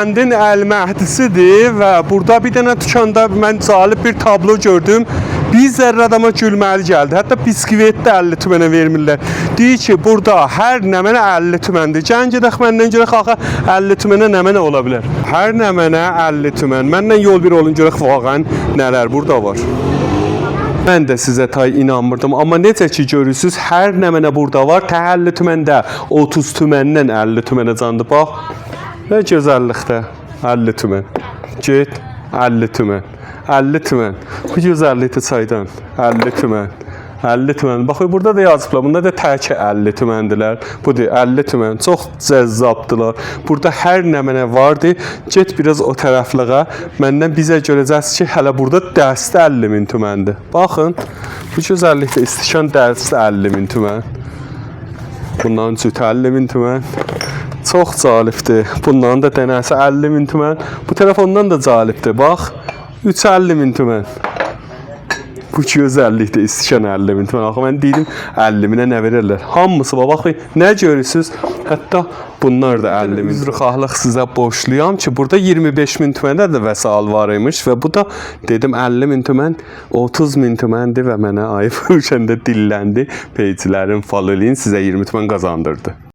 kəndin Əl-Məhdisidir və burada bir dənə tükanda mən cəlib bir tablo gördüm. Bir zərrə adama gülməli gəldi. Hətta biskvit də 50 tümənə vermirlər. Deyir ki, burada hər nəmənə 50 tüməndir. Gəlin gedək məndən görək axı 50 tümənə nəmənə ola bilər. Hər nəmənə 50 tümən. Məndən yol bir olun görək vaqəən nələr burada var. Mən də sizə tay inanmırdım. Amma necə ki görürsünüz, hər nəmənə burada var. Tə 50 tüməndə 30 tüməndən 50 tümənə candı. Bax, nə gözəllikdə 50 tümən. Get 50 tümən. 50 tümən. Bu gözəllikdə çaydan 50 tümən. 50 tümən. Bax, burada da yazıblar. Bunda da tək 50 tüməndilər. Budur 50 tümən. Çox cəzzabdılar. Burada hər nəmənə vardı. Get biraz o tərəfliyə. Məndən bizə görəcəksiniz ki, hələ burada dəstə 50 min tüməndir. Baxın. Bu gözəllikdə istikan dəstə 50 min tümən. Bundan cütə 50 min tümən. Çox cəlibdir. Bundan da dənəsi 50 min tümən. Bu telefondan da cəlibdir. Bax. 350 min tümən. Bu gözəllikdə istikan 50 min tümən. Axı mən deydim 50 minə nə verirlər. Hamısı var. Bax, nə görürsünüz? Hətta bunlar da 50 min. Üzrxahlıq sizə borcluyam ki, burada 25 min tüməndə də vəsal var imiş və bu da dedim 50 min tümən 30 min tüməndir və mənə ayıb üşəndə dilləndi. Peyçilərin, following sizə 20 tümən qazandırdı.